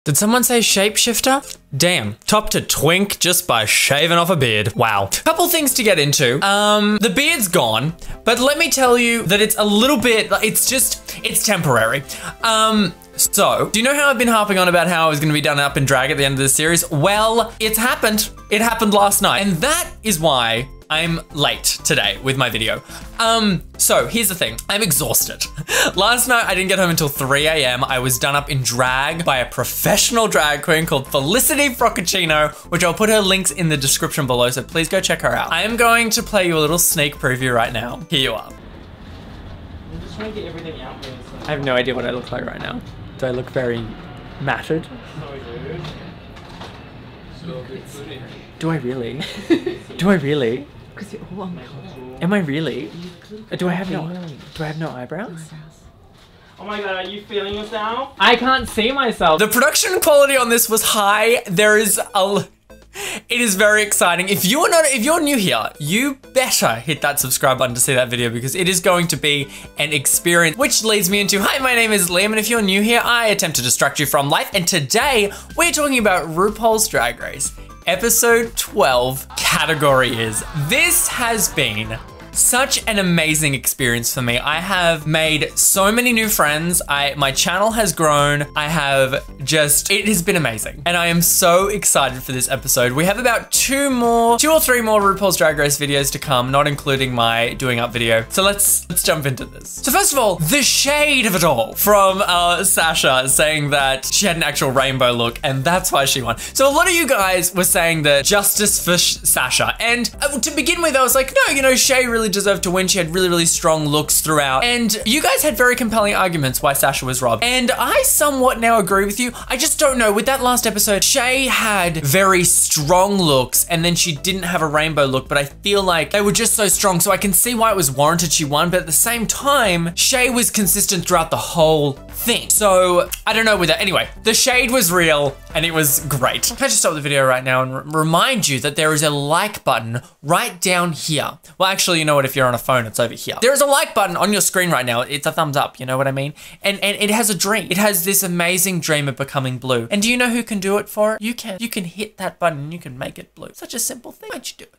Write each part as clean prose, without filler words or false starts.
Did someone say shapeshifter? Damn, top to twink just by shaving off a beard. Wow. Couple things to get into. The beard's gone, but let me tell you that it's a little bit, it's temporary. So, do you know how I've been harping on about how I was gonna be done up in drag at the end of this series? Well, it's happened. It happened last night. And that is why I'm late today with my video. So here's the thing, I'm exhausted. Last night I didn't get home until 3 AM. I was done up in drag by a professional drag queen called Felicity Froccaccino, which I'll put her links in the description below, so please go check her out. I am going to play you a little sneak preview right now. Here you are. I'm just trying to get everything out there. So. I have no idea what I look like right now. Do I look very matted? No, dude. So good. Do I really? Do I really? Because you're all uncomfortable. Am I really? Do I have no eyebrows? Oh my god, are you feeling yourself? I can't see myself. The production quality on this was high. It is very exciting. If you're new here, you better hit that subscribe button to see that video because it is going to be an experience. Which leads me into, hi, my name is Liam, and if you're new here, I attempt to distract you from life. And today we're talking about RuPaul's Drag Race. Episode 12, category is. This has been such an amazing experience for me. I have made so many new friends. My channel has grown. It has been amazing. And I am so excited for this episode. We have about two or three more RuPaul's Drag Race videos to come, not including my doing up video. So let's jump into this. So first of all, the shade of it all from Sasha saying that she had an actual rainbow look and that's why she won. So a lot of you guys were saying that justice for Sasha. And to begin with, I was like, no, you know, Shay really deserved to win. She had really, really strong looks throughout. And you guys had very compelling arguments why Sasha was robbed. And I somewhat now agree with you. I just don't know. With that last episode, Shay had very strong looks and then she didn't have a rainbow look, but I feel like they were just so strong. So I can see why it was warranted she won. But at the same time, Shay was consistent throughout the whole thing. So I don't know with that. Anyway, the shade was real and it was great. Can I just stop the video right now and remind you that there is a like button right down here. Well, actually, you know what? If you're on a phone, it's over here. There is a like button on your screen right now. It's a thumbs up, you know what I mean? And it has a dream. It has this amazing dream of becoming blue. And do you know who can do it for it? You can. You can hit that button and you can make it blue. Such a simple thing. Why'd you do it?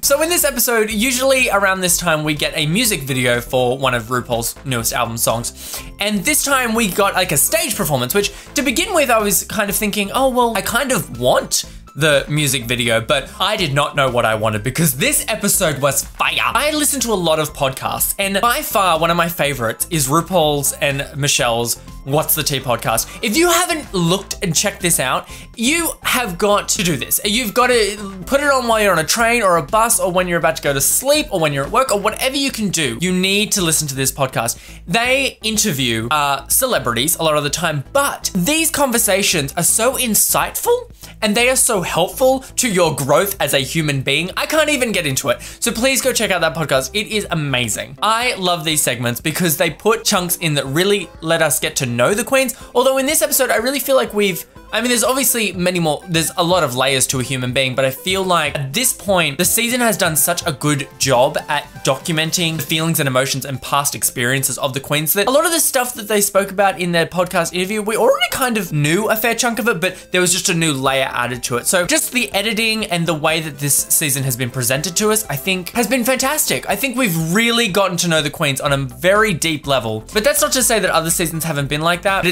So in this episode, usually around this time, we get a music video for one of RuPaul's newest album songs. And this time we got like a stage performance, which to begin with, I was kind of thinking, oh, well, I kind of want the music video, but I did not know what I wanted because this episode was fire. I listen to a lot of podcasts and by far one of my favorites is RuPaul's and Michelle's What's the Tea podcast. If you haven't looked and checked this out, you have got to do this. You've got to put it on while you're on a train or a bus or when you're about to go to sleep or when you're at work or whatever you can do. You need to listen to this podcast. They interview celebrities a lot of the time, but these conversations are so insightful and they are so helpful to your growth as a human being. I can't even get into it. So please go check out that podcast. It is amazing. I love these segments because they put chunks in that really let us get to know the queens. Although in this episode, I really feel like there's obviously there's a lot of layers to a human being, but I feel like at this point, the season has done such a good job at documenting the feelings and emotions and past experiences of the queens that a lot of the stuff that they spoke about in their podcast interview, we already kind of knew a fair chunk of it, but there was just a new layer added to it. So just the editing and the way that this season has been presented to us, I think has been fantastic. I think we've really gotten to know the queens on a very deep level, but that's not to say that other seasons haven't been like that, but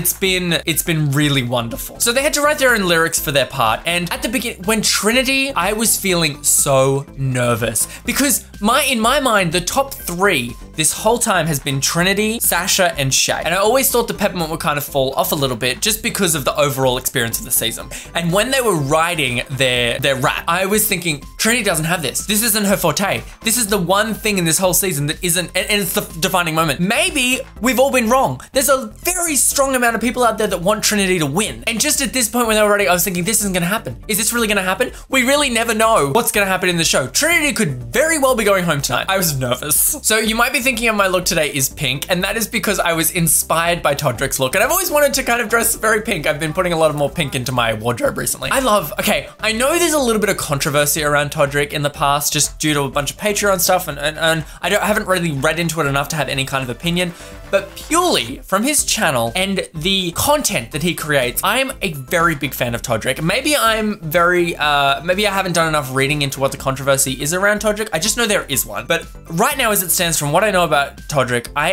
it's been really wonderful. So they had to write their own lyrics for their part. And at the beginning, when Trinity, I was feeling so nervous because in my mind, the top three this whole time has been Trinity, Sasha, and Shay. And I always thought the Peppermint would kind of fall off a little bit just because of the overall experience of the season. And when they were writing their rap, I was thinking, Trinity doesn't have this. This isn't her forte. This is the one thing in this whole season that isn't, and it's the defining moment. Maybe we've all been wrong. There's a very strong amount of people out there that want Trinity to win. And just at this point when they were writing, I was thinking, this isn't gonna happen. Is this really gonna happen? We really never know what's gonna happen in the show. Trinity could very well be going home tonight. I was nervous. So you might be thinking of my look today is pink, and that is because I was inspired by Todrick's look, and I've always wanted to kind of dress very pink. I've been putting a lot more pink into my wardrobe recently. Okay, I know there's a little bit of controversy around Todrick in the past, just due to a bunch of Patreon stuff, and I haven't really read into it enough to have any kind of opinion. but purely from his channel and the content that he creates, I'm a very big fan of Todrick. Maybe I'm very, maybe I haven't done enough reading into what the controversy is around Todrick. I just know there is one. But right now, as it stands, from what I know about Todrick, I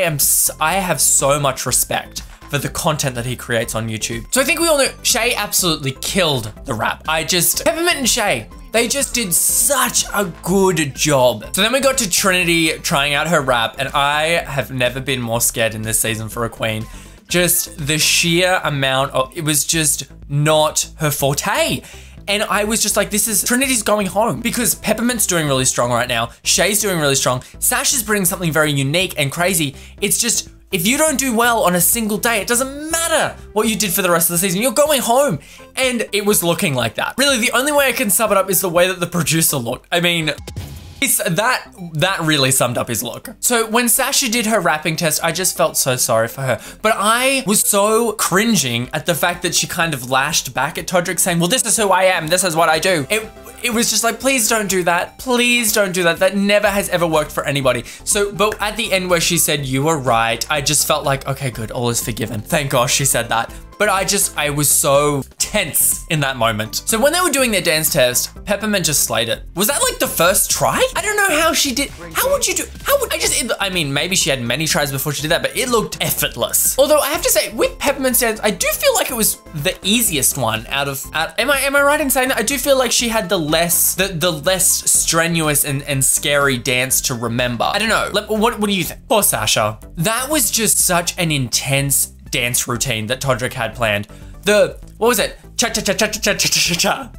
have so much respect for the content that he creates on YouTube. So I think we all know Shay absolutely killed the rap. Peppermint and Shay, they just did such a good job. So then we got to Trinity trying out her rap, and I have never been more scared in this season for a queen. Just the sheer amount of, it was just not her forte. And I was just like, Trinity's going home, because Peppermint's doing really strong right now. Shay's doing really strong. Sash is bringing something very unique and crazy. It's just, if you don't do well on a single day, it doesn't matter what you did for the rest of the season, you're going home. And it was looking like that. Really, the only way I can sum it up is the way that the producer looked. I mean, that really summed up his look. So when Sasha did her rapping test, I just felt so sorry for her. But I was so cringing at the fact that she kind of lashed back at Todrick saying, well, this is who I am, this is what I do. It was just like, please don't do that. Please don't do that. That never has ever worked for anybody. So, but at the end where she said, you were right, I just felt like, okay, good, all is forgiven. Thank gosh she said that. But I was so tense in that moment. So when they were doing their dance test, Peppermint just slayed it. Was that like the first try? I don't know how she did. How would you do? I mean, maybe she had many tries before she did that, but it looked effortless. Although I have to say, with Peppermint's dance, I do feel like it was the easiest one out of, am I right in saying that? I do feel like she had the less strenuous and scary dance to remember. I don't know. What do you think? Poor Sasha. That was just such an intense dance routine that Todrick had planned. What was it? Cha-cha-cha-cha-cha-cha-cha-cha-cha.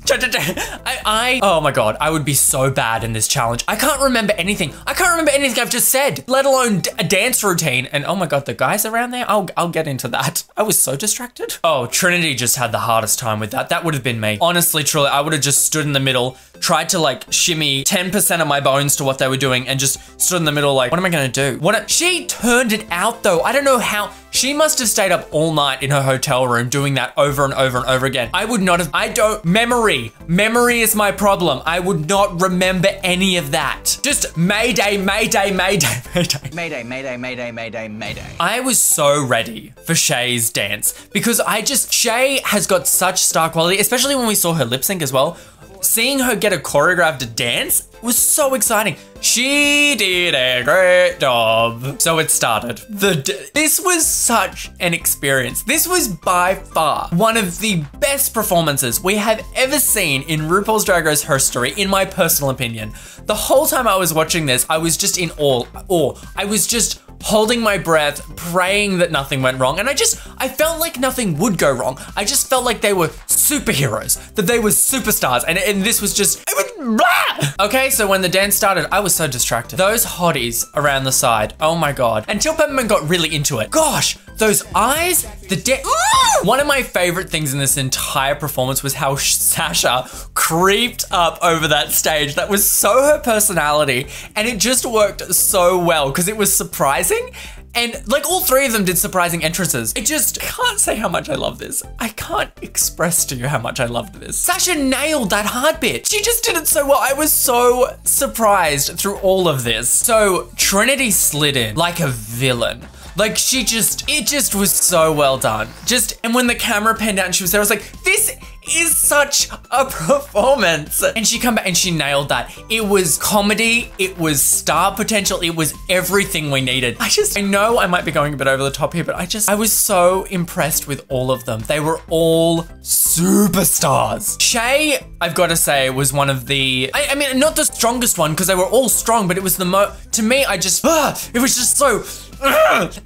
Cha-cha-cha. Oh my God, I would be so bad in this challenge. I can't remember anything. I can't remember anything I've just said, let alone a dance routine. And oh my God, the guys around there, I'll get into that. I was so distracted. Oh, Trinity just had the hardest time with that. That would have been me. Honestly, truly, I would have just stood in the middle, tried to like shimmy 10% of my bones to what they were doing and just stood in the middle like, what am I gonna do? She turned it out though. I don't know how. She must have stayed up all night in her hotel room doing that over and over and over again. I would not have, memory is my problem. I would not remember any of that. Just Mayday, Mayday, Mayday, Mayday. Mayday, Mayday, Mayday, Mayday, Mayday. I was so ready for Shay's dance because Shay has got such star quality, especially when we saw her lip sync as well. Seeing her get a choreographed dance was so exciting. She did a great job. So it started. This was such an experience. This was by far one of the best performances we have ever seen in RuPaul's Drag Race history, in my personal opinion. The whole time I was watching this, I was just in awe. I was just holding my breath, praying that nothing went wrong. And I felt like nothing would go wrong. I just felt like they were superheroes, that they were superstars. And this was just, it was blah! Okay, so when the dance started, I was so distracted. Those hotties around the side, oh my God. Until Peppermint got really into it. Gosh, those eyes, one of my favorite things in this entire performance was how Sasha creeped up over that stage. That was so her personality, and it just worked so well because it was surprising. And like all three of them did surprising entrances. I can't say how much I love this. I can't express to you how much I loved this. Sasha nailed that hard bit. She just did it so well. I was so surprised through all of this. So Trinity slid in like a villain. Like it just was so well done. And when the camera panned out and she was there, I was like, this is such a performance. And she come back and she nailed that. It was comedy, it was star potential, it was everything we needed. I know I might be going a bit over the top here, but I was so impressed with all of them. They were all superstars. Shay, I've got to say, was one of the, I mean, not the strongest one because they were all strong, but it was to me, it was just so,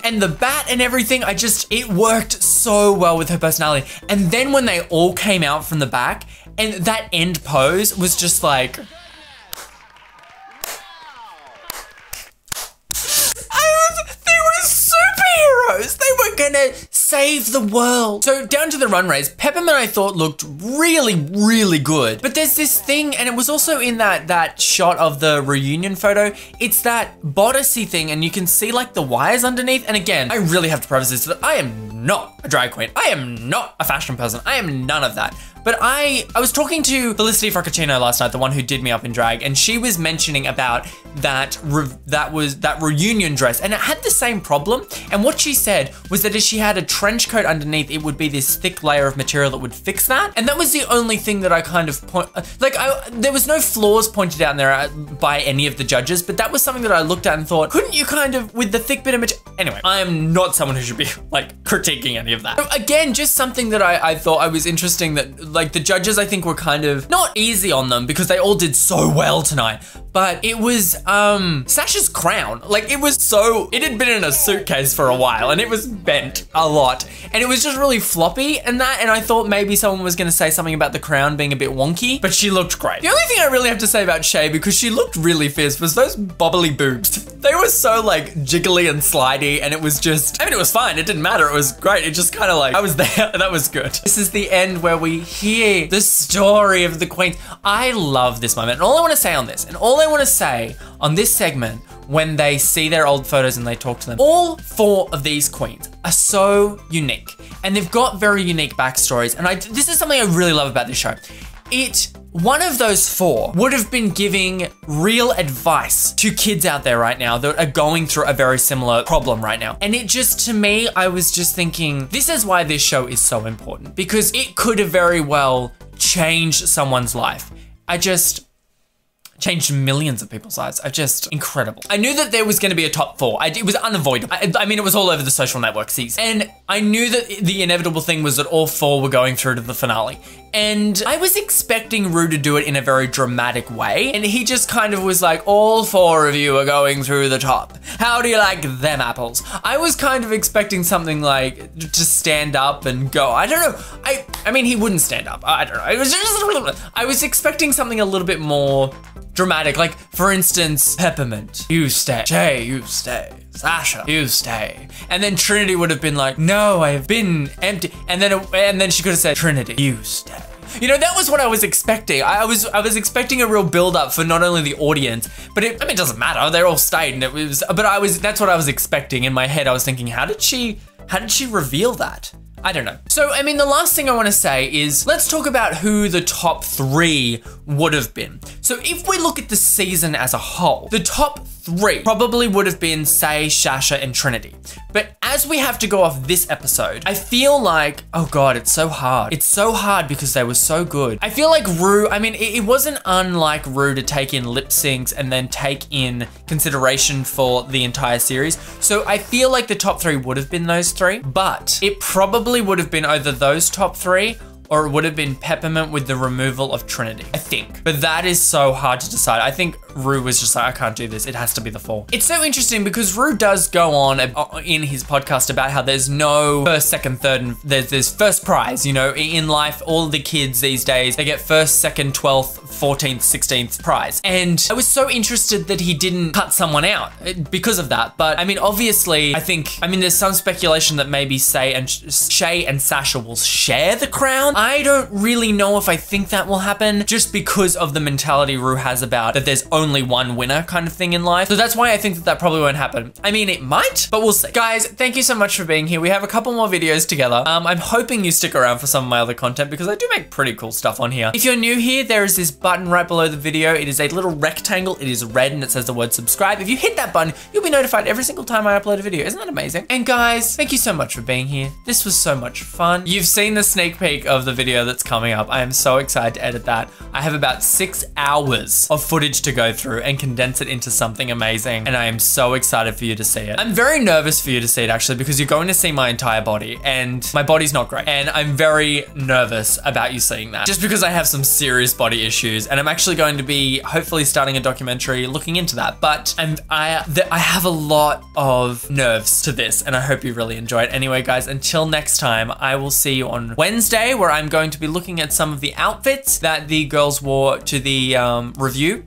and the bat and everything, it worked so well with her personality. And then when they all came out from the back and that end pose was just like, they were superheroes. They were gonna save the world. So down to the runways, Peppermint I thought looked really, really good. But there's this thing, and it was also in that shot of the reunion photo, it's that bodicey thing, and you can see like the wires underneath. And again, I really have to preface this that I am not a drag queen. I am not a fashion person. I am none of that. But I was talking to Felicity Frappuccino last night, the one who did me up in drag, and she was mentioning about that reunion dress, and it had the same problem. And what she said was that if she had a trench coat underneath, it would be this thick layer of material that would fix that. And that was the only thing that I kind of there was no flaws pointed out in there by any of the judges, but that was something that I looked at and thought, couldn't you kind of, with the thick bit of material? Anyway, I am not someone who should be like critiquing any of that. So again, just something that I thought I was interesting, that like the judges I think were kind of not easy on them because they all did so well tonight, but it was Sasha's crown. Like it had been in a suitcase for a while and it was bent a lot and it was just really floppy and I thought maybe someone was gonna say something about the crown being a bit wonky, but she looked great. The only thing I really have to say about Shay, because she looked really fierce, was those bobbly boobs. They were so like jiggly and slidey, and it was just, I mean, it was fine. It didn't matter. It was great. It just kind of like, I was there. That was good. This is the end where we hear the story of the queens. I love this moment. And all I want to say on this, and all I want to say on this segment, when they see their old photos and they talk to them, all 4 of these queens are so unique, and they've got very unique backstories. And this is something I really love about this show. One of those 4 would have been giving real advice to kids out there right now that are going through a very similar problem right now. And it just, to me, I was just thinking, this is why this show is so important, because it could have very well changed someone's life. Changed millions of people's lives. Incredible. I knew that there was going to be a top 4. It was unavoidable. I mean, it was all over the social network season. And I knew that the inevitable thing was that all 4 were going through to the finale. And I was expecting Ru to do it in a very dramatic way. And he just kind of was like, all 4 of you are going through the top. How do you like them apples? I was kind of expecting something like to stand up and go. I don't know. I mean, he wouldn't stand up. I don't know. I was expecting something a little bit more dramatic, like for instance, Peppermint, you stay. Shay, you stay. Sasha, you stay. And then Trinity would have been like, no, I have been empty. And then she could have said, Trinity, you stay. You know, that was what I was expecting. I was expecting a real build up for not only the audience, but it doesn't matter. They're all stayed, and that's what I was expecting in my head. I was thinking, how did she reveal that? I don't know. So, I mean, the last thing I want to say is, let's talk about who the top 3 would have been. So if we look at the season as a whole, the top 3 probably would have been, say, Sasha and Trinity. But as we have to go off this episode, I feel like, oh God, it's so hard. It's so hard because they were so good. I feel like Ru, I mean, it wasn't unlike Ru to take in lip syncs and then take in consideration for the entire series. So I feel like the top 3 would have been those 3, but it probably would have been either those top 3 or it would have been Peppermint with the removal of Trinity, I think. But that is so hard to decide. I think Ru was just like, I can't do this. It has to be the 4. It's so interesting because Ru does go on in his podcast about how there's no first, second, third, and there's first prize. You know, in life, all the kids these days, they get first, second, 12th, 14th, 16th prize. And I was so interested that he didn't cut someone out because of that. But I mean, obviously, I mean, there's some speculation that maybe Shay and Sasha will share the crown. I don't really know if I think that will happen, just because of the mentality Ru has about that there's only one winner kind of thing in life. So that's why I think that probably won't happen. I mean, it might, but we'll see. Guys, thank you so much for being here. We have a couple more videos together. I'm hoping you stick around for some of my other content because I do make pretty cool stuff on here. If you're new here, there is this button right below the video. It is a little rectangle. It is red and it says the word subscribe. If you hit that button, you'll be notified every single time I upload a video. Isn't that amazing? And guys, thank you so much for being here. This was so much fun. You've seen the sneak peek of the video that's coming up. I am so excited to edit that. I have about 6 hours of footage to go through and condense it into something amazing, and I am so excited for you to see it. I'm very nervous for you to see it actually, because you're going to see my entire body, and my body's not great, and I'm very nervous about you seeing that, just because I have some serious body issues, and I'm actually going to be hopefully starting a documentary looking into that, but I have a lot of nerves to this, and I hope you really enjoy it. Anyway guys, until next time, I will see you on Wednesday, where I'm going to be looking at some of the outfits that the girls wore to the review.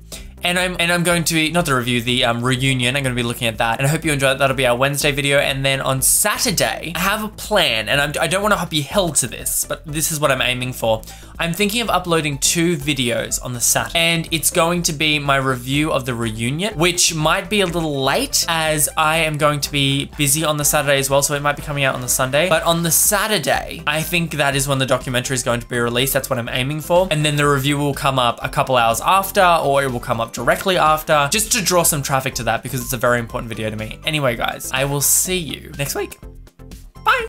And I'm going to be, not the review, the reunion. I'm going to be looking at that, and I hope you enjoy it. That'll be our Wednesday video. And then on Saturday, I have a plan, and I don't want to be held to this, but this is what I'm aiming for. I'm thinking of uploading 2 videos on the Saturday, and it's going to be my review of the reunion, which might be a little late as I am going to be busy on the Saturday as well, so it might be coming out on the Sunday. But on the Saturday, I think that is when the documentary is going to be released. That's what I'm aiming for. And then the review will come up a couple hours after, or it will come up directly after, just to draw some traffic to that because it's a very important video to me. Anyway, guys, I will see you next week.